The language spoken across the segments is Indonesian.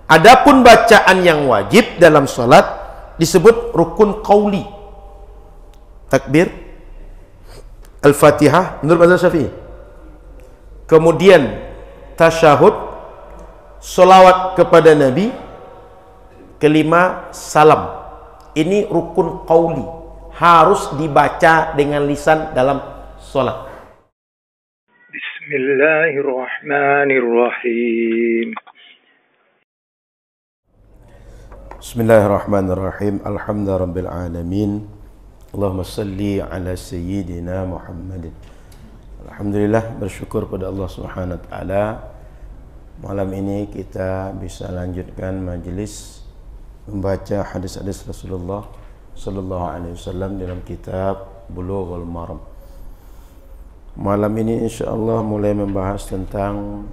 Adapun bacaan yang wajib dalam salat disebut rukun qauli. Takbir, Al-Fatihah menurut mazhab Syafi'i. Kemudian tasyahud, selawat kepada Nabi, kelima salam. Ini rukun qauli, harus dibaca dengan lisan dalam salat. Bismillahirrahmanirrahim. Bismillahirrahmanirrahim. Alhamdulillahirabbil alamin. Allahumma salli ala sayyidina Muhammadin. Alhamdulillah, bersyukur pada Allah Subhanahu wa taala. Malam ini kita bisa lanjutkan majlis membaca hadis-hadis Rasulullah sallallahu alaihi wasallam dalam kitab Bulughul Maram. Malam ini insyaallah mulai membahas tentang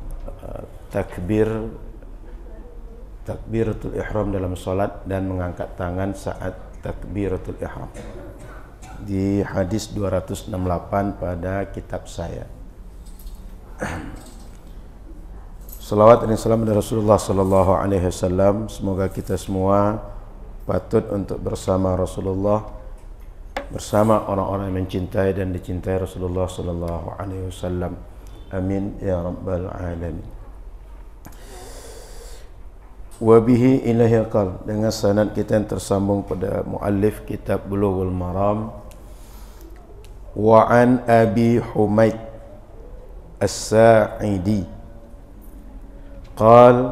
takbiratul ihram dalam salat dan mengangkat tangan saat takbiratul ihram. Di hadis 268 pada kitab saya. Salawat dan salam kepada Rasulullah sallallahu alaihi wasallam. Semoga kita semua patut untuk bersama Rasulullah, bersama orang-orang yang mencintai dan dicintai Rasulullah sallallahu alaihi wasallam. Amin ya rabbal alamin. Wa bihi ilahi qal, dengan sanad kita yang tersambung pada muallif kitab Bulughul Maram. Wa an Abi Humaid As-Sa'idi qal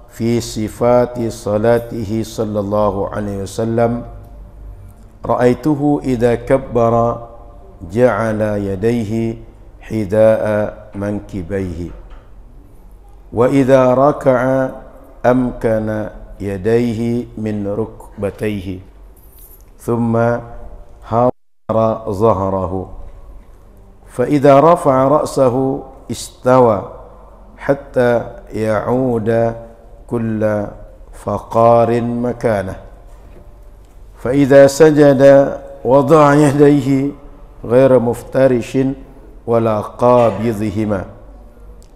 fi sifati salatihi sallallahu alaihi wasallam ra'aituhu idza kabbara ja'ala yadayhi hida'a mankibaihi wa idza raka'a amkana yadayhi min rukbatayhi thumma hara zahrahu fa idza rafa'a ra'sahu istawa hatta ya'uda kulla faqarin makanah fa idza sajada wada'a yadayhi ghayra muftarishin wala qabidhihima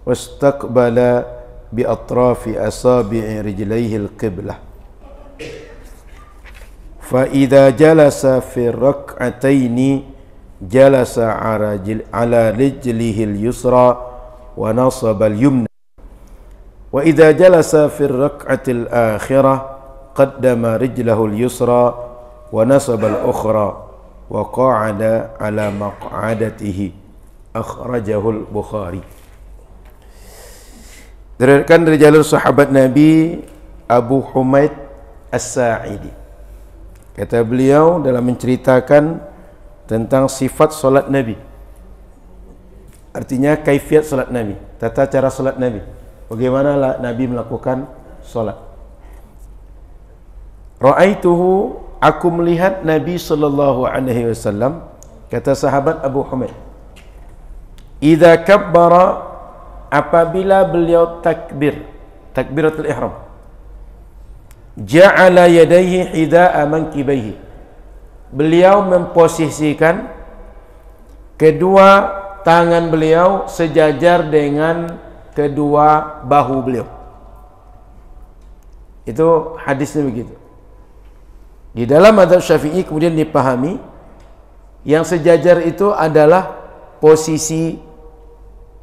wastaqbala bi atrafi asabi'i rijlaihi al-qiblah fa idza jalasa fi rak'ataini jalasa ala rijlihi al-yusra wa nasaba al-yumna wa idza jalasa fi ar-rak'ati al-akhirah qaddama rijlahu al-yusra wa nasaba al-ukhra wa qa'ada ala maq'adatihi akhrajahu al-Bukhari. Diriwayatkan dari jalur sahabat Nabi Abu Humaid As-Sa'idi. Kata beliau dalam menceritakan tentang sifat solat Nabi, artinya kaifiat solat Nabi, tata cara solat Nabi, bagaimana Nabi melakukan solat. Ra'aituhu, aku melihat Nabi sallallahu alaihi wasallam, kata sahabat Abu Humaid, idza kabbara, apabila beliau takbiratul ihram, ja'ala yadayhi hida'a mankibaihi, beliau memposisikan kedua tangan beliau sejajar dengan kedua bahu beliau. Itu hadisnya begitu. Di dalam mazhab Syafi'i kemudian dipahami yang sejajar itu adalah posisi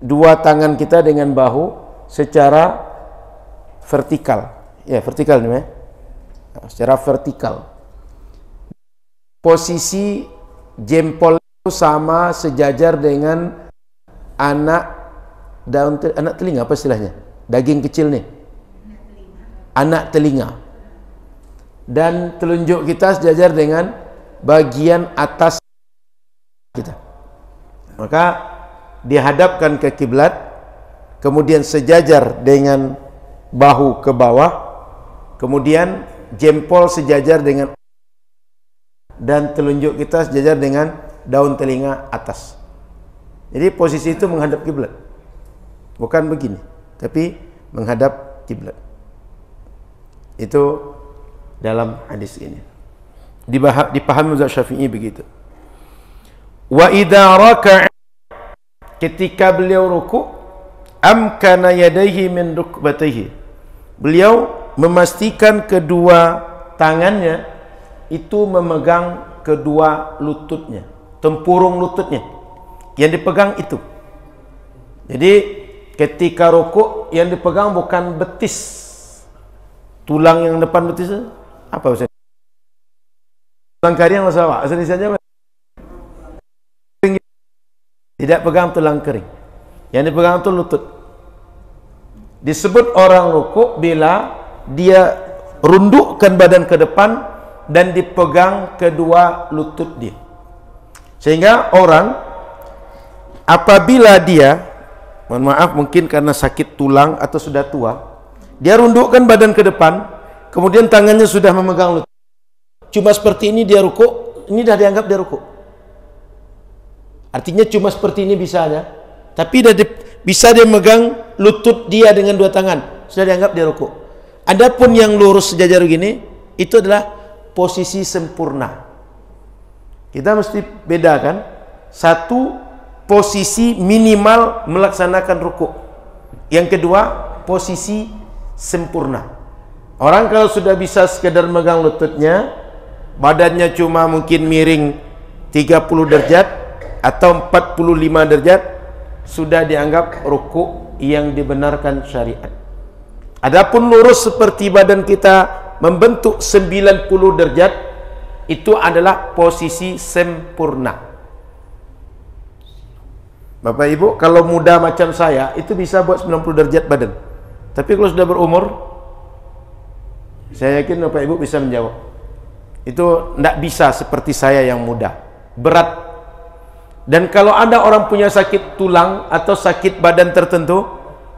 dua tangan kita dengan bahu secara vertikal. Ya, vertikal namanya. Secara vertikal. Posisi jempol itu sama sejajar dengan anak telinga, apa istilahnya? Daging kecil nih. Anak telinga. Dan telunjuk kita sejajar dengan bagian atas kita. Maka dihadapkan ke kiblat, kemudian sejajar dengan bahu ke bawah, kemudian jempol sejajar dengan, dan telunjuk kita sejajar dengan daun telinga atas. Jadi posisi itu menghadap kiblat, bukan begini, tapi menghadap kiblat. Itu dalam hadis ini dipahami mazhab Syafi'i begitu. Wa idza raka'a, ketika beliau ruku, amkana yadayhi min rukbatayhi, beliau memastikan kedua tangannya itu memegang kedua lututnya, tempurung lututnya yang dipegang itu. Jadi ketika rukuk yang dipegang bukan betis, tulang yang depan betis apa Ustaz? Tulang kering atau apa? Asal saja tidak pegang tulang kering. Yang dipegang itu lutut. Disebut orang rukuk bila dia rundukkan badan ke depan dan dipegang kedua lutut dia. Sehingga orang apabila dia, mohon maaf mungkin karena sakit tulang atau sudah tua, dia rundukkan badan ke depan, kemudian tangannya sudah memegang lutut. Cuma seperti ini dia rukuk, ini dah dianggap dia rukuk. Artinya cuma seperti ini bisa aja, tapi bisa dia megang lutut dia dengan dua tangan, sudah dianggap dia rukuk. Adapun yang lurus sejajar begini, itu adalah posisi sempurna. Kita mesti bedakan satu, posisi minimal melaksanakan rukuk. Yang kedua, posisi sempurna. Orang kalau sudah bisa sekedar megang lututnya, badannya cuma mungkin miring 30 derajat atau 45 derajat, sudah dianggap rukuk yang dibenarkan syariat. Adapun lurus seperti badan kita membentuk 90 derajat, itu adalah posisi sempurna. Bapak Ibu, kalau muda macam saya, itu bisa buat 90 derajat badan. Tapi kalau sudah berumur, saya yakin Bapak Ibu bisa menjawab. Itu tidak bisa seperti saya yang muda. Berat. Dan kalau ada orang punya sakit tulang atau sakit badan tertentu,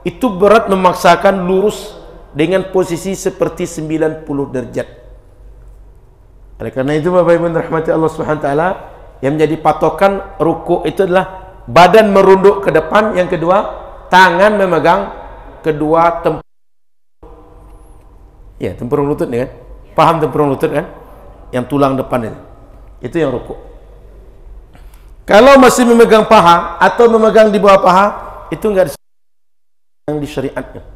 itu berat memaksakan lurus dengan posisi seperti 90 derajat. Oleh karena itu Bapak Ibu rahmati Allah Subhanahu wa taala, yang menjadi patokan rukuk itu adalah badan merunduk ke depan, yang kedua tangan memegang kedua tempurung lutut nih kan. Paham tempurung lutut kan? Yang tulang depan ini. Itu yang rukuk. Kalau masih memegang paha atau memegang di bawah paha, itu enggak yang disyariatkan.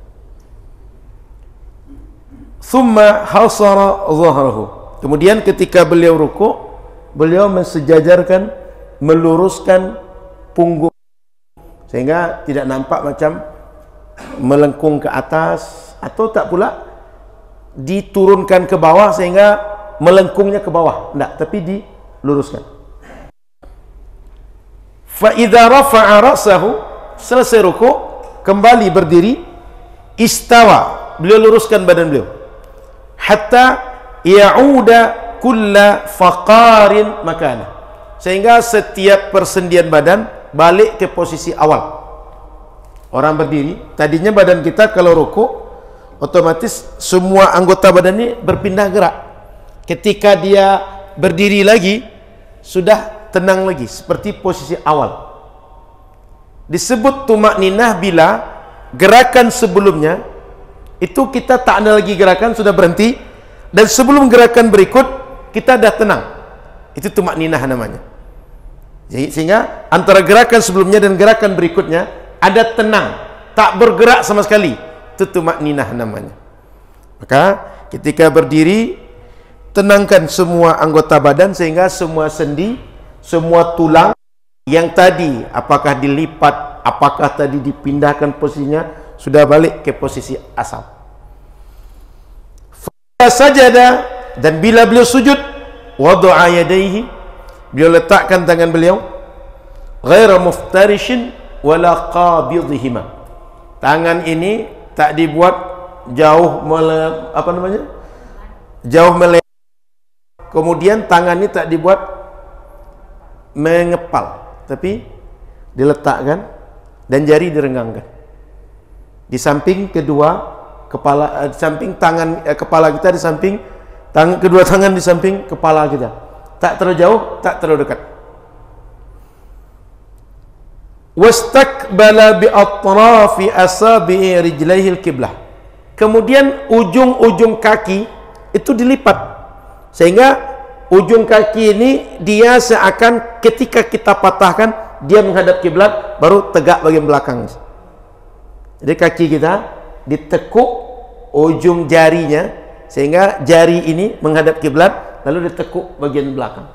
Thumma hasara dhahrahu. Kemudian ketika beliau rukuk, beliau mensejajarkan, meluruskan punggung sehingga tidak nampak macam melengkung ke atas, atau tak pula diturunkan ke bawah sehingga melengkungnya ke bawah. Tidak, tapi diluruskan. Fa idza rafa'a ra'sahu, selesai rukuk, kembali berdiri, istawa, beliau luruskan badan beliau, hatta ya'uda kulla faqarin makana, sehingga setiap persendian badan balik ke posisi awal. Orang berdiri, tadinya badan kita kalau rukuk otomatis semua anggota badan ini berpindah gerak. Ketika dia berdiri lagi, sudah tenang lagi seperti posisi awal. Disebut tumakninah bila gerakan sebelumnya itu kita tak ada lagi gerakan, sudah berhenti, dan sebelum gerakan berikut kita dah tenang. Itu tumakninah namanya. Sehingga antara gerakan sebelumnya dan gerakan berikutnya ada tenang, tak bergerak sama sekali. Itu tumakninah namanya. Maka ketika berdiri, tenangkan semua anggota badan sehingga semua sendi, semua tulang yang tadi apakah dilipat, apakah tadi dipindahkan posisinya, sudah balik ke posisi asal. Sajada, dan bila beliau sujud, wada'a yadayhi, beliau letakkan tangan beliau, ghaira muftarishin wala qabidhihima. Tangan ini tak dibuat jauh jauh melebar, kemudian tangan ini tak dibuat mengepal, tapi diletakkan dan jari direnggangkan di samping kedua kepala, di samping tangan, kepala kita di samping kedua tangan di samping kepala kita, tak terlalu jauh, tak terlalu dekat. Wastaqbala bi atrafi asabi'i rijlaihi al-qiblah. Kemudian ujung-ujung kaki itu dilipat sehingga ujung kaki ini dia seakan ketika kita patahkan dia menghadap kiblat, baru tegak bagian belakang. Jadi kaki kita ditekuk ujung jarinya sehingga jari ini menghadap kiblat, lalu ditekuk bagian belakang.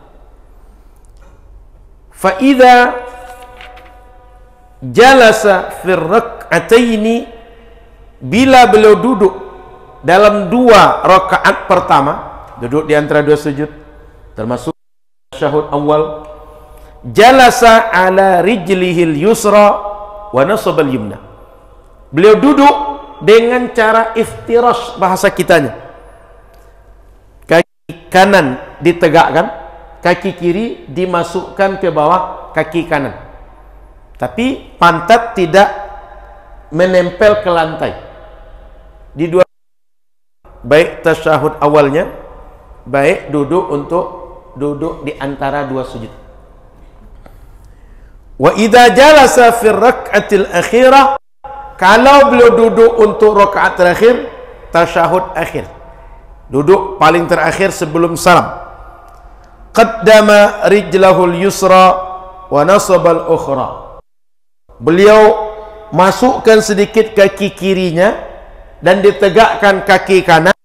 Fa idza jalasa fi rak'ataini, bila beliau duduk dalam 2 rakaat pertama, duduk di antara 2 sujud termasuk tasyahud awal, jalasa ala rijlihil yusra wa nasabal yumna, beliau duduk dengan cara iftirash bahasa kitanya, kaki kanan ditegakkan, kaki kiri dimasukkan ke bawah kaki kanan, tapi pantat tidak menempel ke lantai di 2, baik tasyahud awalnya, baik duduk untuk duduk di antara 2 sujud. Wa idza jalasa fi rak'atil akhirah, kalau beliau duduk untuk rakaat terakhir, tasyahud akhir, duduk paling terakhir sebelum salam, qaddama rijlahul yusra wa nasabal ukhra, beliau masukkan sedikit kaki kirinya dan ditegakkan kaki kanan,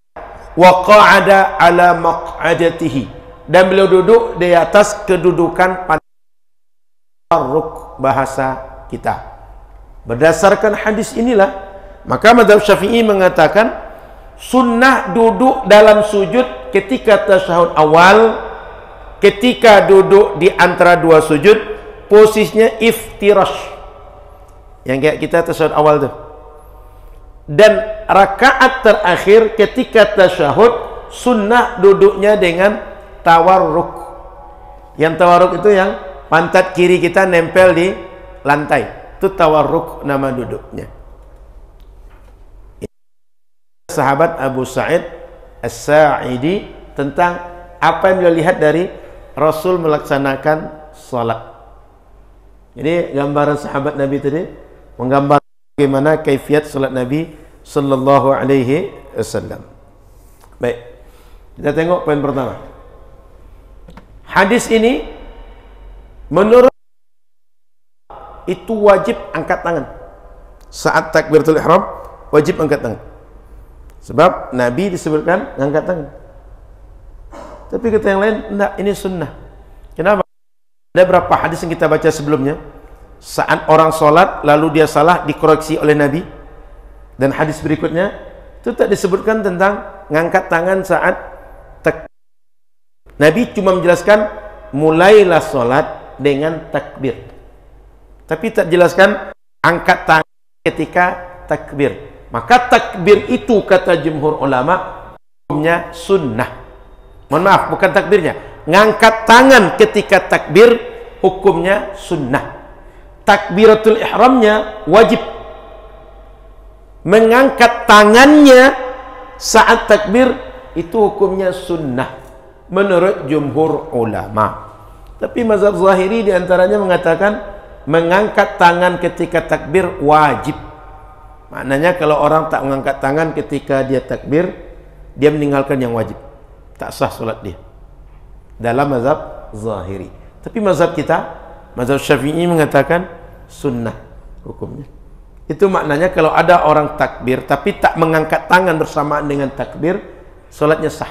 wa qa'ada ala maq'adatihi, dan beliau duduk di atas kedudukan tawarruk bahasa kita. Berdasarkan hadis inilah maka mazhab Syafi'i mengatakan sunnah duduk dalam sujud ketika tasyahud awal, ketika duduk di antara 2 sujud, posisinya iftirash, yang kayak kita tasyahud awal tuh, dan rakaat terakhir ketika tasyahud sunnah duduknya dengan tawarruk. Yang tawarruk itu yang pantat kiri kita nempel di lantai, itu tawarruk nama duduknya. Sahabat Abu Sa'id As-Sa'idi tentang apa yang beliau lihat dari Rasul melaksanakan salat. Jadi gambaran sahabat Nabi tadi menggambar bagaimana kaifiat salat Nabi sallallahu alaihi wasallam. Baik, kita tengok poin pertama. Hadis ini menurut itu wajib angkat tangan saat takbiratul ihram, wajib angkat tangan. Sebab Nabi disebutkan angkat tangan. Tapi kata yang lain, enggak, ini sunnah. Kenapa? Ada berapa hadis yang kita baca sebelumnya, saat orang sholat lalu dia salah dikoreksi oleh Nabi, dan hadis berikutnya itu tak disebutkan tentang ngangkat tangan saat takbir. Nabi cuma menjelaskan mulailah sholat dengan takbir, tapi tak jelaskan angkat tangan ketika takbir. Maka takbir itu kata jumhur ulama hukumnya sunnah. Mohon maaf, bukan takbirnya, ngangkat tangan ketika takbir hukumnya sunnah. Takbiratul ihramnya wajib. Mengangkat tangannya saat takbir itu hukumnya sunnah menurut jumhur ulama. Tapi mazhab Zahiri diantaranya mengatakan mengangkat tangan ketika takbir wajib. Maknanya kalau orang tak mengangkat tangan ketika dia takbir, dia meninggalkan yang wajib, tak sah solat dia dalam mazhab Zahiri. Tapi mazhab kita, mazhab Syafi'i mengatakan sunnah hukumnya. Itu maknanya kalau ada orang takbir tapi tak mengangkat tangan bersamaan dengan takbir, solatnya sah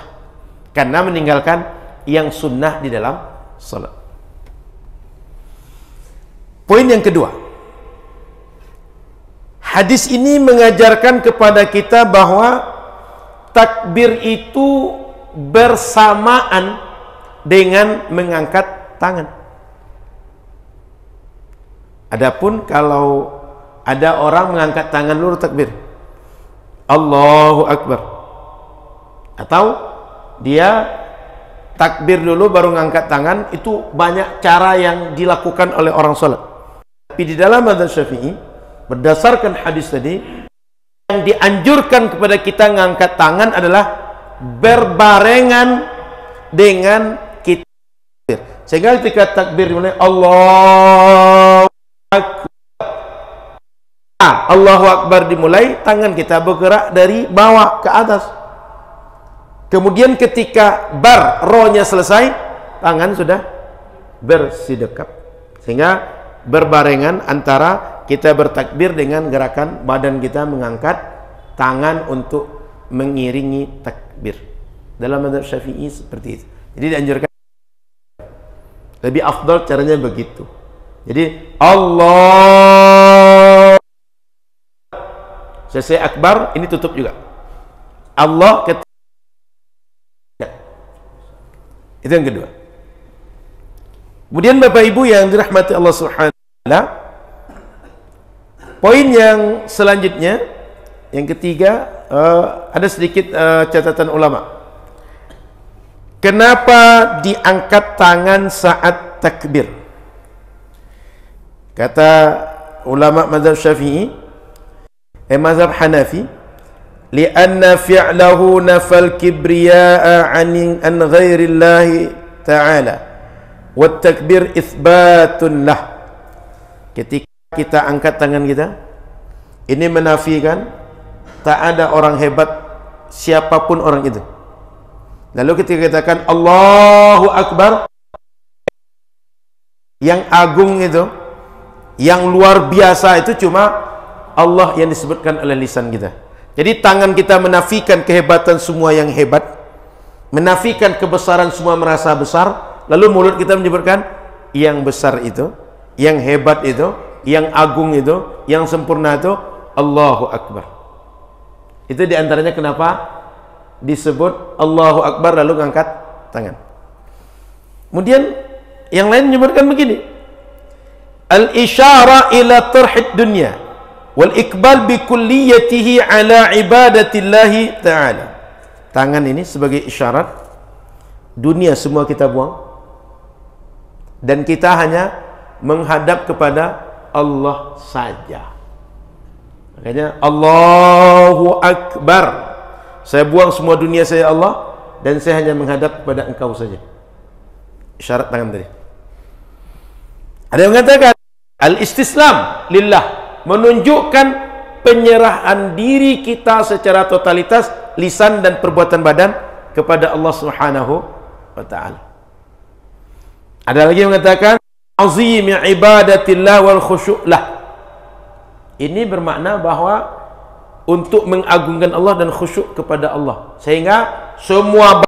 karena meninggalkan yang sunnah di dalam solat. Poin yang kedua, hadis ini mengajarkan kepada kita bahwa takbir itu bersamaan dengan mengangkat tangan. Adapun kalau ada orang mengangkat tangan dulu takbir, Allahu Akbar, atau dia takbir dulu baru mengangkat tangan, itu banyak cara yang dilakukan oleh orang salat. Tapi di dalam mazhab Syafi'i berdasarkan hadis tadi, yang dianjurkan kepada kita mengangkat tangan adalah berbarengan dengan kita takbir. Sehingga ketika takbir dimulai Allahu Akbar, Allahu Akbar dimulai, tangan kita bergerak dari bawah ke atas. Kemudian ketika rohnya selesai, tangan sudah bersidekap. Sehingga berbarengan antara kita bertakbir dengan gerakan badan kita mengangkat tangan untuk mengiringi takbir. Dalam mazhab Syafi'i seperti itu. Jadi dianjurkan, lebih afdal caranya begitu. Jadi Allah selesai akbar, ini tutup juga. Allah itu yang kedua. Kemudian Bapak Ibu yang dirahmati Allah Subhanahu wa taala, poin yang selanjutnya, yang ketiga, ada sedikit catatan ulama. Kenapa diangkat tangan saat takbir? Kata ulama mazhab Syafi'i, mazhab Hanafi, li'anna fi'lahu nafal kibriya'a an ghairillahi ta'ala wa takbir itsbatun lah. Ketika kita angkat tangan kita, ini menafikan tak ada orang hebat siapapun orang itu. Lalu ketika katakan Allahu Akbar, yang agung itu, yang luar biasa itu cuma Allah yang disebutkan oleh lisan kita. Jadi tangan kita menafikan kehebatan semua yang hebat, menafikan kebesaran semua merasa besar, lalu mulut kita menyebutkan yang besar itu, yang hebat itu, yang agung itu, yang sempurna itu Allahu Akbar. Itu diantaranya kenapa disebut Allahu Akbar lalu ngangkat tangan. Kemudian yang lain menyebutkan begini, al-isyara ila tarhid dunya wal ikbal bi kulliyatihi ala ibadatillahi ta'ala. Tangan ini sebagai isyarat dunia semua kita buang dan kita hanya menghadap kepada Allah saja. Makanya Allahu Akbar, saya buang semua dunia saya Allah dan saya hanya menghadap kepada Engkau saja. Isyarat tangan tadi. Ada yang mengatakan al-istislam lillah, menunjukkan penyerahan diri kita secara totalitas lisan dan perbuatan badan kepada Allah Subhanahu wa taala. Ada lagi yang mengatakan azim ibadatillah wal khusyu'lah. Ini bermakna bahwa untuk mengagungkan Allah dan khusyuk kepada Allah, sehingga semua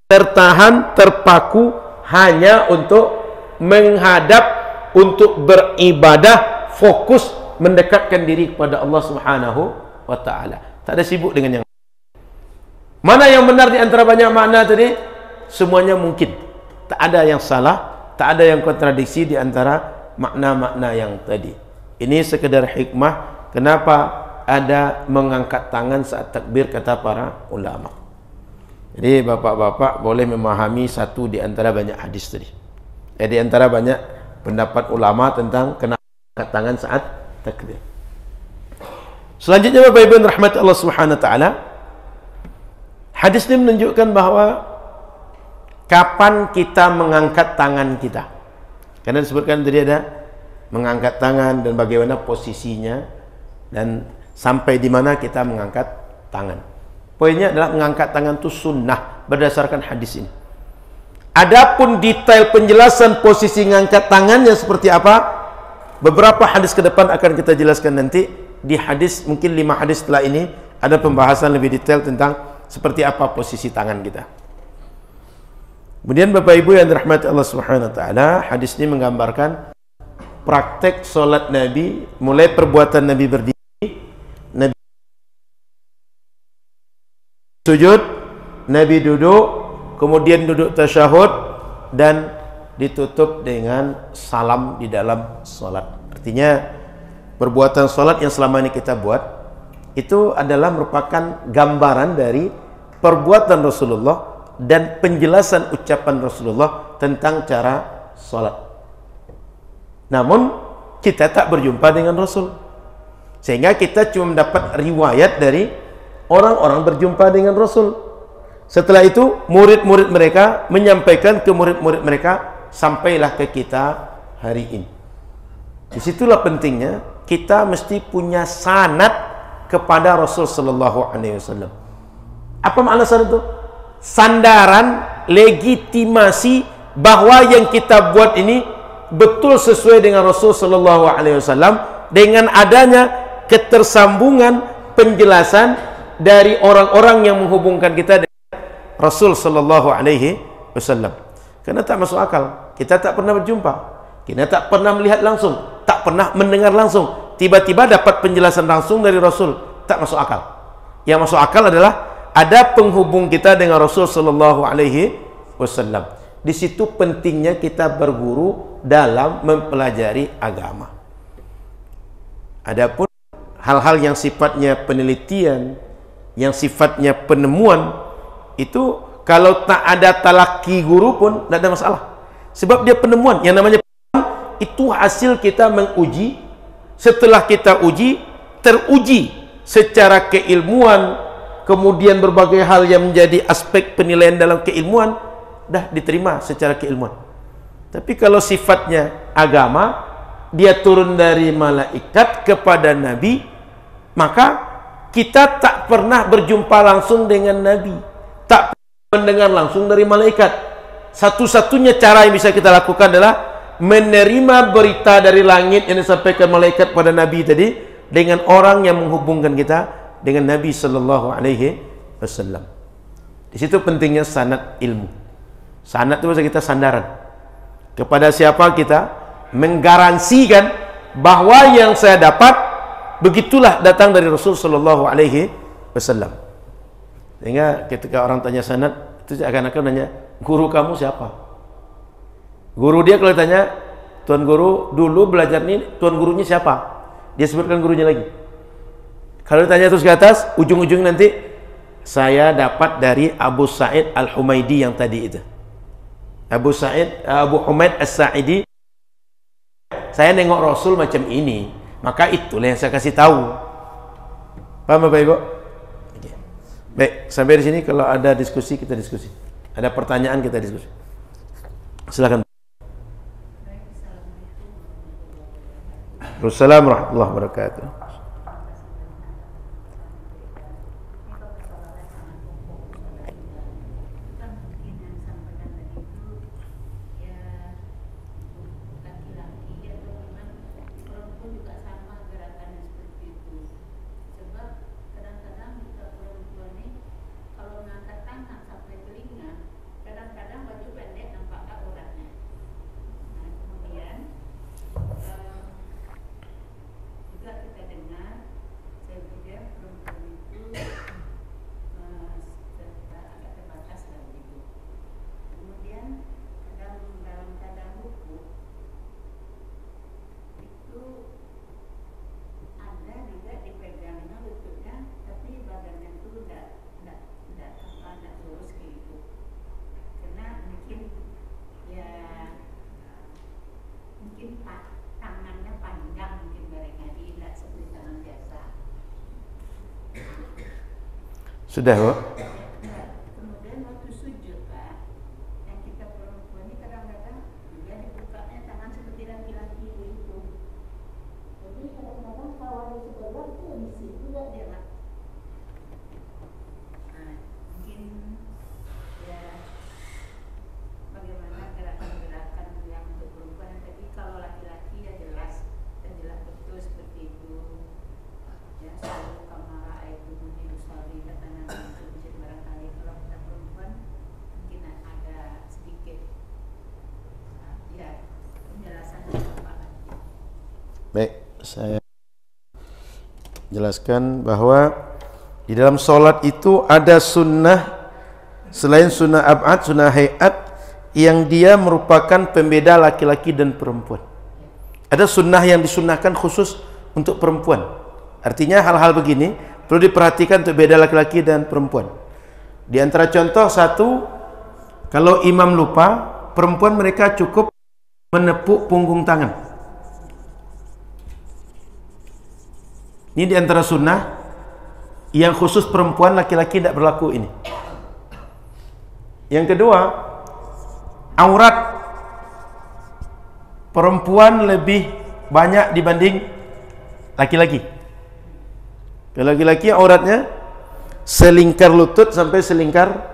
tertahan, terpaku hanya untuk menghadap, untuk beribadah, fokus mendekatkan diri kepada Allah Subhanahu wa taala. Tak ada sibuk dengan yang mana yang benar di antara banyak makna tadi, semuanya mungkin. Tak ada yang salah, tak ada yang kontradiksi di antara makna-makna yang tadi. Ini sekedar hikmah kenapa ada mengangkat tangan saat takbir, kata para ulama. Jadi bapak-bapak boleh memahami satu di antara banyak hadis tadi. Di antara banyak pendapat ulama tentang kenapa angkat tangan saat takbir. Selanjutnya Bapak Ibu yang rahmat Allah Subhanahu wa taala, hadis ini menunjukkan bahwa kapan kita mengangkat tangan kita. Karena disebutkan tadi ada mengangkat tangan dan bagaimana posisinya dan sampai di mana kita mengangkat tangan. Poinnya adalah mengangkat tangan itu sunnah berdasarkan hadis ini. Adapun detail penjelasan posisi mengangkat tangannya seperti apa, beberapa hadis ke depan akan kita jelaskan nanti. Di hadis, mungkin 5 hadis setelah ini ada pembahasan lebih detail tentang seperti apa posisi tangan kita. Kemudian Bapak Ibu yang dirahmati Allah Subhanahu wa taala, hadis ini menggambarkan praktek solat Nabi, mulai perbuatan Nabi berdiri, Nabi sujud, Nabi duduk, kemudian duduk tasyahud dan ditutup dengan salam di dalam solat. Artinya perbuatan solat yang selama ini kita buat itu adalah merupakan gambaran dari perbuatan Rasulullah dan penjelasan ucapan Rasulullah tentang cara solat. Namun kita tak berjumpa dengan Rasul, sehingga kita cuma mendapat riwayat dari orang-orang berjumpa dengan Rasul. Setelah itu murid-murid mereka menyampaikan ke murid-murid mereka, sampailah ke kita hari ini. Disitulah pentingnya kita mesti punya sanad kepada Rasul sallallahu alaihi wasallam. Apa makna sanad itu? Sandaran, legitimasi bahwa yang kita buat ini betul sesuai dengan Rasul sallallahu alaihi wasallam, dengan adanya ketersambungan penjelasan dari orang-orang yang menghubungkan kita dengan Rasul sallallahu alaihi wasallam. Karena tak masuk akal. Kita tak pernah berjumpa. Kita tak pernah melihat langsung, tak pernah mendengar langsung. Tiba-tiba dapat penjelasan langsung dari Rasul, tak masuk akal. Yang masuk akal adalah ada penghubung kita dengan Rasul sallallahu alaihi wasallam. Di situ pentingnya kita berguru dalam mempelajari agama. Adapun hal-hal yang sifatnya penelitian, yang sifatnya penemuan, itu kalau tak ada talaki guru pun tidak ada masalah. Sebab dia penemuan. Yang namanya penemuan itu hasil kita menguji. Setelah kita uji, teruji secara keilmuan, kemudian berbagai hal yang menjadi aspek penilaian dalam keilmuan dah diterima secara keilmuan. Tapi kalau sifatnya agama, dia turun dari malaikat kepada Nabi, maka kita tak pernah berjumpa langsung dengan Nabi, tak pernah mendengar langsung dari malaikat. Satu-satunya cara yang bisa kita lakukan adalah menerima berita dari langit yang disampaikan malaikat pada Nabi tadi, dengan orang yang menghubungkan kita dengan Nabi sallallahu alaihi wasallam. Di situ pentingnya sanad ilmu. Sanad itu maksud kita sandaran. Kepada siapa kita menggaransikan bahwa yang saya dapat begitulah datang dari Rasul sallallahu alaihi wasallam. Sehingga ketika orang tanya sanad, itu akan nanya, guru kamu siapa? Guru dia kalau tanya, tuan guru dulu belajar ini, tuan gurunya siapa? Dia sebutkan gurunya lagi. Kalau ditanya terus ke atas, ujung-ujung nanti saya dapat dari Abu Sa'id Al-Humaidi yang tadi itu. Abu Humaid As-Sa'idi, saya nengok Rasul macam ini, maka itulah yang saya kasih tahu. Paham Bapak Ibu? Oke. Baik, sampai di sini kalau ada diskusi kita diskusi. Ada pertanyaan kita diskusi. Silakan. Wassalamualaikum warahmatullahi wabarakatuh. Sudah, Bu? Kemudian waktu sujud, Pak, yang kita perempuan ini kadang-kadang juga dibukanya tangan seperti laki-laki itu. Jadi kadang-kadang kalau di sebelah itu di situ juga dia, Pak. Nah, mungkin ya bagaimana gerakan-gerakan yang untuk perempuan. Tapi kalau laki-laki ya jelas betul seperti itu. Ya, selalu kamara itu menyusuri katanan itu barangkali. Kalau kita perempuan mungkin ada sedikit ya penjelasan apa lagi. Baik, saya jelaskan bahwa di dalam sholat itu ada sunnah selain sunnah ab'ad, sunnah hayat yang dia merupakan pembeda laki-laki dan perempuan. Ada sunnah yang disunnahkan khusus untuk perempuan. Artinya hal-hal begini perlu diperhatikan untuk beda laki-laki dan perempuan. Di antara contoh satu, kalau imam lupa, perempuan mereka cukup menepuk punggung tangan. Ini di antara sunnah yang khusus perempuan, laki-laki tidak berlaku ini. Yang kedua, aurat perempuan lebih banyak dibanding laki-laki. Kalau laki-laki auratnya selingkar lutut sampai selingkar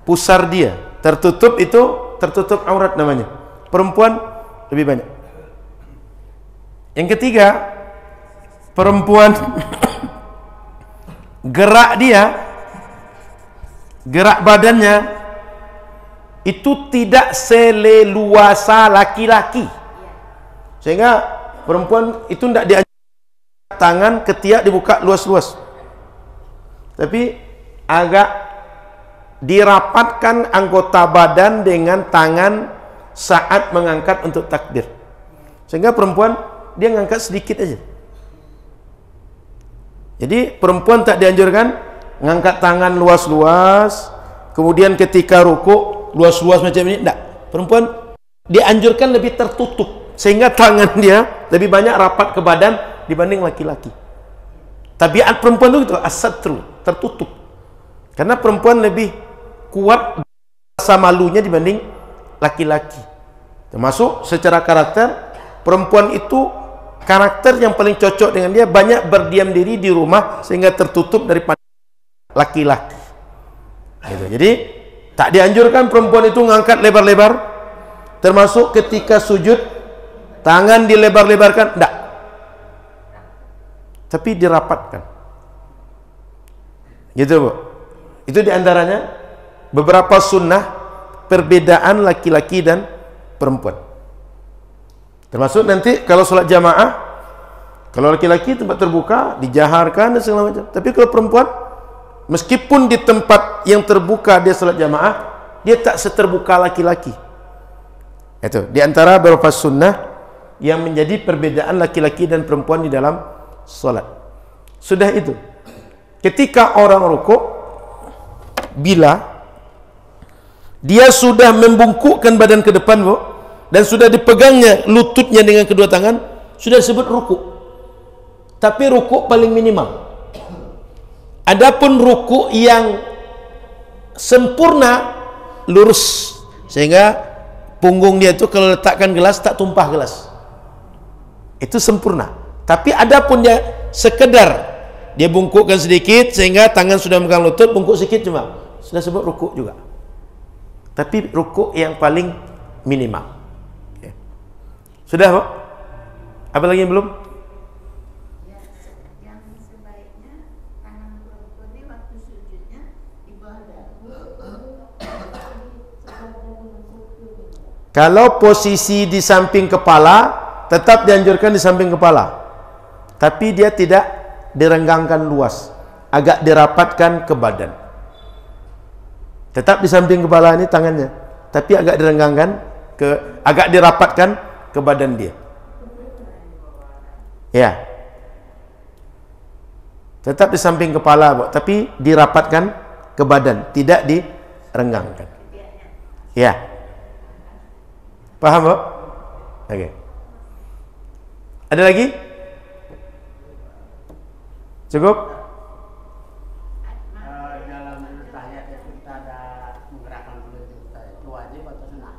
pusar dia. Tertutup itu tertutup aurat namanya. Perempuan lebih banyak. Yang ketiga, perempuan gerak dia, gerak badannya itu tidak seleluasa laki-laki, sehingga perempuan itu tidak dianjurkan tangan ketiak dibuka luas-luas, tapi agak dirapatkan anggota badan dengan tangan saat mengangkat untuk takbir, sehingga perempuan dia ngangkat sedikit aja. Jadi perempuan tak dianjurkan ngangkat tangan luas-luas, kemudian ketika rukuk luas-luas macam ini, tidak. Perempuan dianjurkan lebih tertutup, sehingga tangan dia lebih banyak rapat ke badan dibanding laki-laki. Tabiat perempuan itu gitu, as-satru, tertutup. Karena perempuan lebih kuat rasa malunya dibanding laki-laki. Termasuk secara karakter, perempuan itu karakter yang paling cocok dengan dia banyak berdiam diri di rumah sehingga tertutup daripada laki-laki. Gitu. Jadi tak dianjurkan perempuan itu ngangkat lebar-lebar, termasuk ketika sujud tangan dilebar-lebarkan, tidak, tapi dirapatkan. Gitu Bu. Itu diantaranya beberapa sunnah perbedaan laki-laki dan perempuan. Termasuk nanti kalau sholat jamaah, kalau laki-laki tempat terbuka dijaharkan dan segala macam. Tapi kalau perempuan, meskipun di tempat yang terbuka dia sholat jamaah, dia tak seterbuka laki-laki. Itu di antara beberapa sunnah yang menjadi perbedaan laki-laki dan perempuan di dalam sholat. Sudah itu, ketika orang rukuk, bila dia sudah membungkukkan badan ke depan Bu, dan sudah dipegangnya lututnya dengan kedua tangan, sudah disebut rukuk. Tapi rukuk paling minimal. Adapun rukuk yang sempurna, lurus, sehingga punggung dia itu kalau letakkan gelas tak tumpah gelas, itu sempurna. Tapi adapun dia sekedar dia bungkukkan sedikit sehingga tangan sudah megang lutut, bungkuk sedikit cuma, sudah sebut rukuk juga. Tapi rukuk yang paling minimal. Sudah Pak? Apa lagi yang belum? Ya, yang sebaiknya tangan perempuan ini waktu sujudnya di bawah dagu. Kalau posisi di samping kepala, tetap dianjurkan di samping kepala. Tapi dia tidak direnggangkan luas, agak dirapatkan ke badan. Tetap di samping kepala ini tangannya, tapi agak direnggangkan agak dirapatkan ke badan dia. Ya. Tetap di samping kepala, Bu, tapi dirapatkan ke badan, tidak direnggangkan. Ya. Paham, Bu? Oke. Ada lagi? Cukup? Dalam tahiyat itu kita ada menggerakkan telunjuk, itu wajib atau sunnah?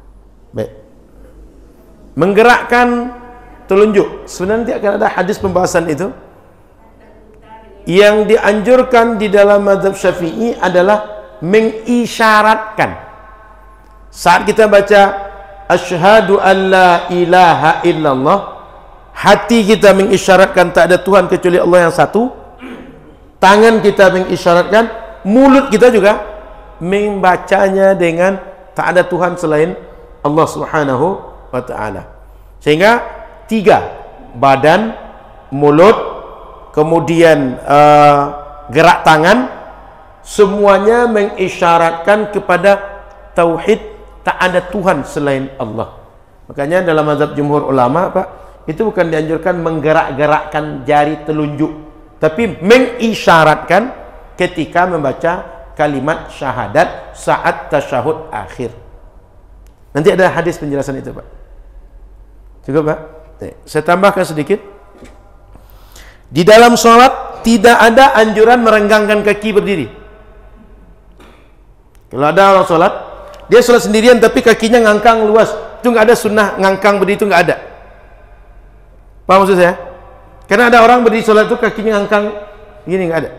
Baik. Menggerakkan telunjuk, sebenarnya nanti akan ada hadis pembahasan itu. Yang dianjurkan di dalam mazhab Syafi'i adalah mengisyaratkan. Saat kita baca asyhadu an la ilaha illallah, hati kita mengisyaratkan tak ada Tuhan kecuali Allah yang satu, tangan kita mengisyaratkan, mulut kita juga membacanya dengan tak ada Tuhan selain Allah Subhanahu wa ta'ala. Sehingga tiga, badan, mulut, kemudian gerak tangan, semuanya mengisyaratkan kepada tauhid, tak ada Tuhan selain Allah. Makanya dalam mazhab jumhur ulama, Pak, itu bukan dianjurkan menggerak-gerakkan jari telunjuk, tapi mengisyaratkan ketika membaca kalimat syahadat saat tasyahud akhir. Nanti ada hadis penjelasan itu, Pak. Cukup, Pak? Saya tambahkan sedikit. Di dalam sholat tidak ada anjuran merenggangkan kaki berdiri. Kalau ada orang sholat, dia sholat sendirian tapi kakinya ngangkang luas, itu nggak ada sunnah ngangkang berdiri, itu nggak ada. Paham maksud saya? Karena ada orang berdiri sholat itu kakinya ngangkang gini, nggak ada.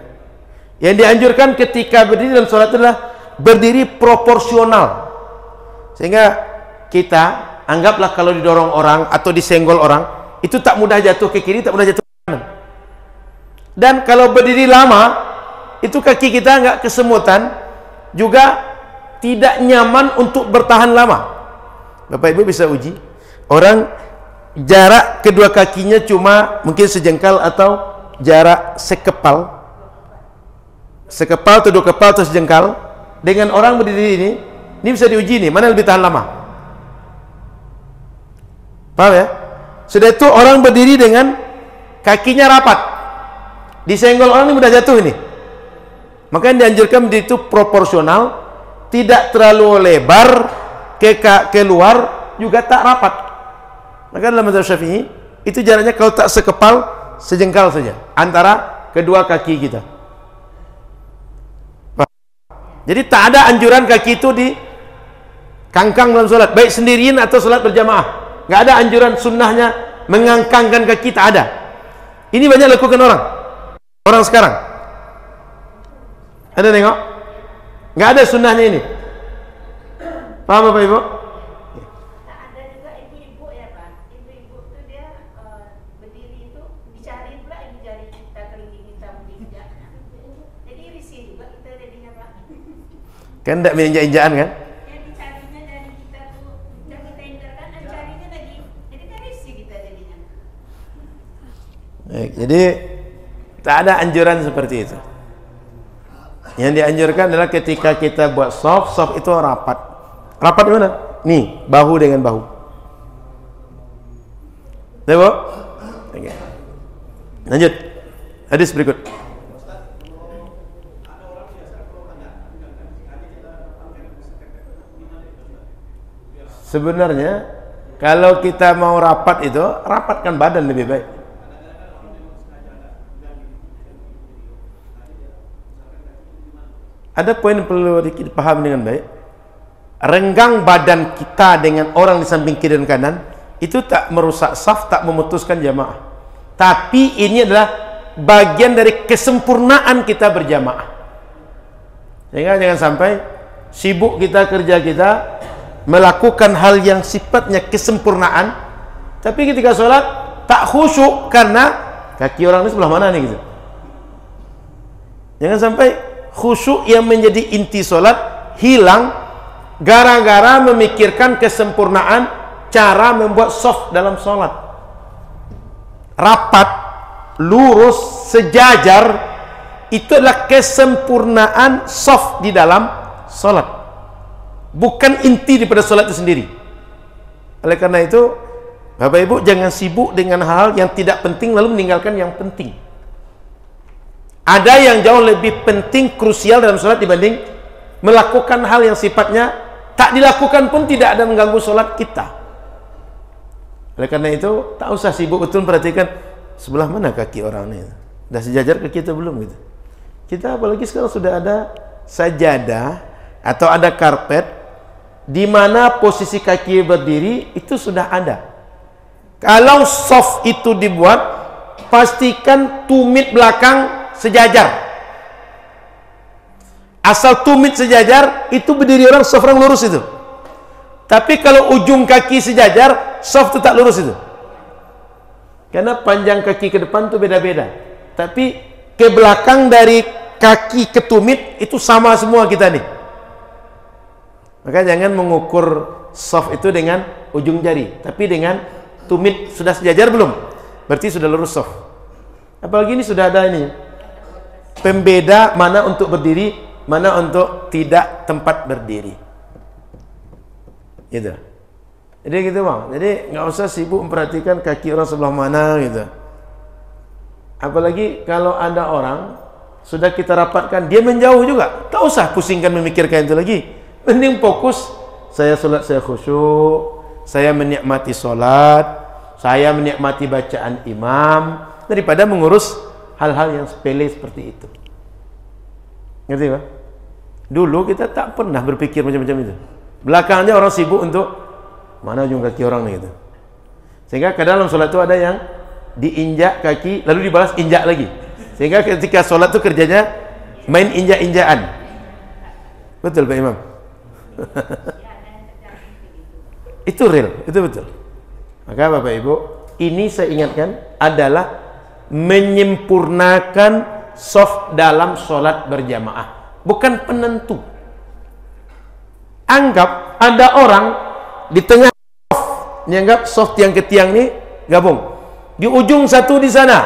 Yang dianjurkan ketika berdiri dalam sholat adalah berdiri proporsional, sehingga kita anggaplah kalau didorong orang atau disenggol orang, itu tak mudah jatuh ke kiri, tak mudah jatuh ke kanan. Dan kalau berdiri lama, itu kaki kita nggak kesemutan, juga tidak nyaman untuk bertahan lama. Bapak Ibu bisa uji. Orang jarak kedua kakinya cuma mungkin sejengkal atau jarak sekepal. Sekepal atau dua kepal atau sejengkal. Dengan orang berdiri ini bisa diuji nih, mana lebih tahan lama. Paham ya? Sudah itu orang berdiri dengan kakinya rapat. Disenggol orang ini mudah jatuh ini. Makanya dianjurkan berdiri itu proporsional, tidak terlalu lebar keluar, juga tak rapat. Maka dalam mazhab Syafi'i itu jaraknya kalau tak sekepal, sejengkal saja antara kedua kaki kita. Jadi tak ada anjuran kaki itu di kangkang dalam sholat, baik sendirian atau sholat berjamaah. Nggak ada anjuran sunnahnya mengangkangkan kaki, tak ada. Ini banyak lakukan orang sekarang. Ada tengok? Nggak ada sunnahnya ini. Paham Bapak Ibu? Ada juga ibu-ibu ya Pak. Ibu-ibu itu dia berdiri itu dicari pula ibu jari kita, kelingking kita menginjak. Jadi risih juga kita jadinya Pak. Kan tidak menginjak-injakan kan? Yang dicarinya dari kita tuh, yang kita injarkan dan carinya lagi. Jadi kan risih kita jadinya. Baik, jadi tak ada anjuran seperti itu. Yang dianjurkan adalah ketika kita buat soft itu rapat. Rapat mana? Nih, bahu dengan bahu. Tengok. Oke. Lanjut. Hadis berikut. Sebenarnya kalau kita mau rapat itu, rapatkan badan lebih baik. Ada poin yang perlu dipahami dengan baik. Renggang badan kita dengan orang di samping kiri dan kanan itu tak merusak saf, tak memutuskan jamaah. Tapi ini adalah bagian dari kesempurnaan kita berjamaah. Sehingga jangan sampai sibuk kita, kerja kita melakukan hal yang sifatnya kesempurnaan, tapi ketika sholat tak khusyuk karena kaki orang ini sebelah mana nih gitu. Jangan sampai khusyuk yang menjadi inti sholat hilang gara-gara memikirkan kesempurnaan cara membuat soft dalam sholat. Rapat, lurus, sejajar, itu adalah kesempurnaan soft di dalam sholat, bukan inti daripada sholat itu sendiri. Oleh karena itu Bapak Ibu jangan sibuk dengan hal yang tidak penting lalu meninggalkan yang penting. Ada yang jauh lebih penting, krusial dalam sholat dibanding melakukan hal yang sifatnya tak dilakukan pun tidak ada mengganggu sholat kita. Oleh karena itu tak usah sibuk betul perhatikan sebelah mana kaki orang ini, dah sejajar ke kita belum gitu. Kita apalagi sekarang sudah ada sajadah atau ada karpet di mana posisi kaki berdiri itu sudah ada. Kalau soft itu dibuat, pastikan tumit belakang sejajar. Asal tumit sejajar, itu berdiri orang soft, orang lurus itu. Tapi kalau ujung kaki sejajar, soft itu tak lurus itu. Karena panjang kaki ke depan itu beda-beda. Tapi ke belakang dari kaki ke tumit itu sama semua kita nih. Maka jangan mengukur soft itu dengan ujung jari, tapi dengan tumit sudah sejajar belum? Berarti sudah lurus soft. Apalagi ini sudah ada ini pembeda mana untuk berdiri, mana untuk tidak tempat berdiri. Gitu. Jadi gitu Bang. Jadi nggak usah sibuk memperhatikan kaki orang sebelah mana gitu. Apalagi kalau ada orang sudah kita rapatkan, dia menjauh juga. Tak usah pusingkan memikirkan itu lagi. Mending fokus, saya sholat saya khusyuk, saya menikmati sholat, saya menikmati bacaan imam, daripada mengurus hal-hal yang sepele seperti itu. Ngerti Pak? Dulu kita tak pernah berpikir macam-macam itu. Belakangnya orang sibuk untuk mana ujung kaki orang nih gitu. Sehingga ke dalam sholat itu ada yang diinjak kaki lalu dibalas injak lagi. Sehingga ketika sholat itu kerjanya main injak-injakan. Betul Pak Imam? Itu real, itu betul. Maka Bapak Ibu, ini saya ingatkan adalah menyempurnakan soft dalam sholat berjamaah, bukan penentu. Anggap ada orang di tengah soft, dianggap soft tiang ke tiang ini gabung di ujung satu di sana,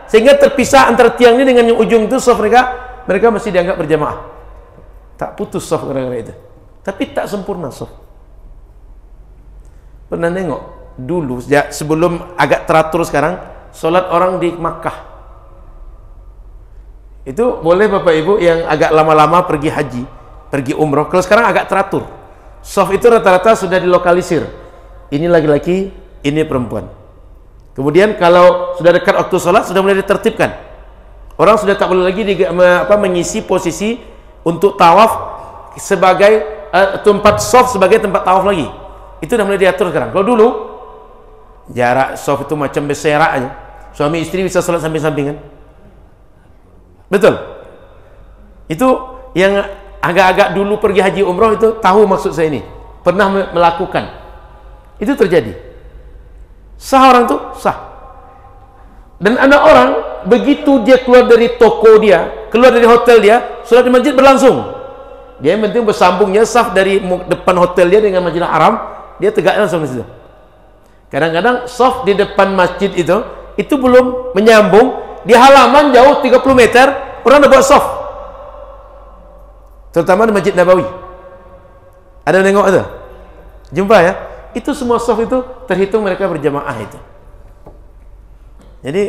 sehingga terpisah antara tiang ini dengan yang ujung itu soft, mereka masih dianggap berjamaah. Tak putus soft gara-gara itu, tapi tak sempurna soft. Pernah nengok dulu sebelum agak teratur sekarang sholat orang di Makkah itu, boleh Bapak Ibu yang agak lama-lama pergi haji, pergi umroh, kalau sekarang agak teratur soft itu rata-rata sudah dilokalisir, ini laki-laki, ini perempuan. Kemudian kalau sudah dekat waktu sholat sudah mulai ditertibkan, orang sudah tak boleh lagi mengisi posisi untuk tawaf sebagai tempat soft sebagai tempat tawaf lagi. Itu sudah mulai diatur sekarang. Kalau dulu jarak soft itu macam berserak aja, suami istri bisa sholat samping-sampingan. Betul. Itu yang agak-agak dulu pergi haji umroh itu tahu maksud saya ini, pernah melakukan. Itu terjadi. Sah orang tuh sah. Dan ada orang begitu dia keluar dari toko dia, keluar dari hotel dia, sholat di masjid berlangsung. Dia yang penting bersambungnya saf dari depan hotel dia dengan Masjidil Haram, dia tegaknya langsung di situ. Kadang-kadang saf di depan masjid itu belum menyambung, di halaman jauh 30 meter orang udah buat saf. Terutama di Masjid Nabawi. Ada nengok itu? Jumpa ya? Itu semua saf itu terhitung mereka berjamaah itu. Jadi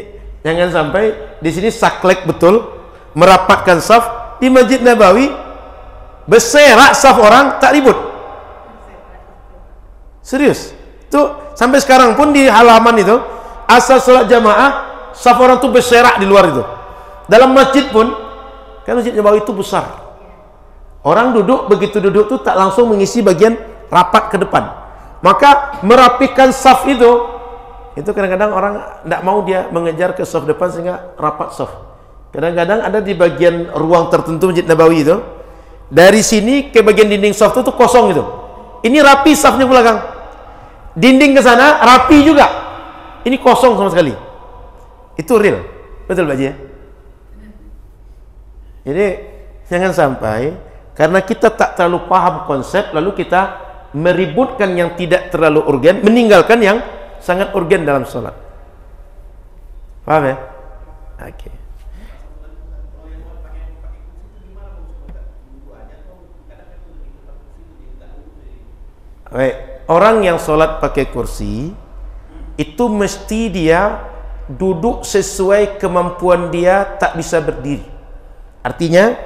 jangan sampai di sini saklek betul merapatkan saf, di Masjid Nabawi berserak saf orang tak ribut. Serius. Itu sampai sekarang pun di halaman itu asal sholat jamaah saf orang tuh berserak di luar itu. Dalam masjid pun kan Masjid Nabawi itu besar. Orang duduk, begitu duduk tuh tak langsung mengisi bagian rapat ke depan. Maka merapikan saf itu kadang-kadang orang tidak mau dia mengejar ke saf depan sehingga rapat saf. Kadang-kadang ada di bagian ruang tertentu Masjid Nabawi itu, dari sini ke bagian dinding saf itu kosong itu. Ini rapi safnya belakang. Dinding ke sana rapi juga. Ini kosong sama sekali. Itu real. Betul Pak Ji ya? Jadi jangan sampai karena kita tak terlalu paham konsep lalu kita meributkan yang tidak terlalu urgen, meninggalkan yang sangat urgen dalam sholat. Paham ya? Oke. Baik, orang yang sholat pakai kursi itu mesti dia duduk sesuai kemampuan dia, tak bisa berdiri. Artinya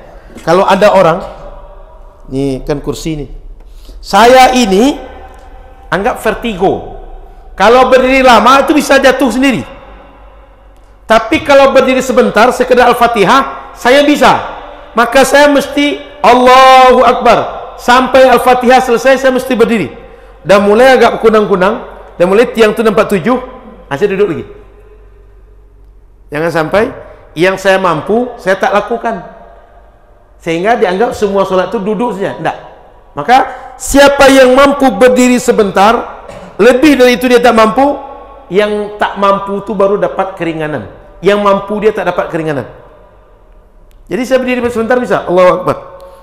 kalau ada orang, ini kan kursi ini, saya ini anggap vertigo, kalau berdiri lama itu bisa jatuh sendiri. Tapi kalau berdiri sebentar sekedar Al-Fatihah saya bisa, maka saya mesti Allahu Akbar sampai Al-Fatihah selesai, saya mesti berdiri. Dan mulai agak kunang-kunang, dan mulai tiang itu nampak 7, saya duduk lagi. Jangan sampai yang saya mampu saya tak lakukan sehingga dianggap semua sholat itu duduk saja. Tidak. Maka siapa yang mampu berdiri sebentar, lebih dari itu dia tak mampu, yang tak mampu itu baru dapat keringanan, yang mampu dia tak dapat keringanan. Jadi saya berdiri sebentar bisa, Allahu Akbar.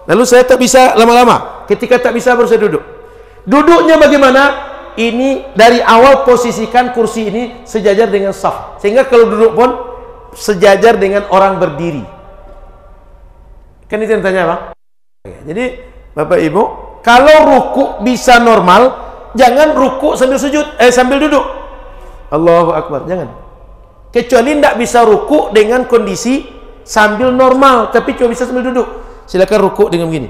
Lalu saya tak bisa lama-lama, ketika tak bisa baru saya duduk. Duduknya bagaimana? Ini dari awal posisikan kursi ini sejajar dengan saf, sehingga kalau duduk pun sejajar dengan orang berdiri. Kan itu yang tanya Bang. Jadi Bapak Ibu, kalau ruku bisa normal, jangan ruku sambil sujud, sambil duduk. Allahu Akbar, jangan. Kecuali tidak bisa ruku dengan kondisi sambil normal, tapi cuma bisa sambil duduk, silakan ruku dengan begini.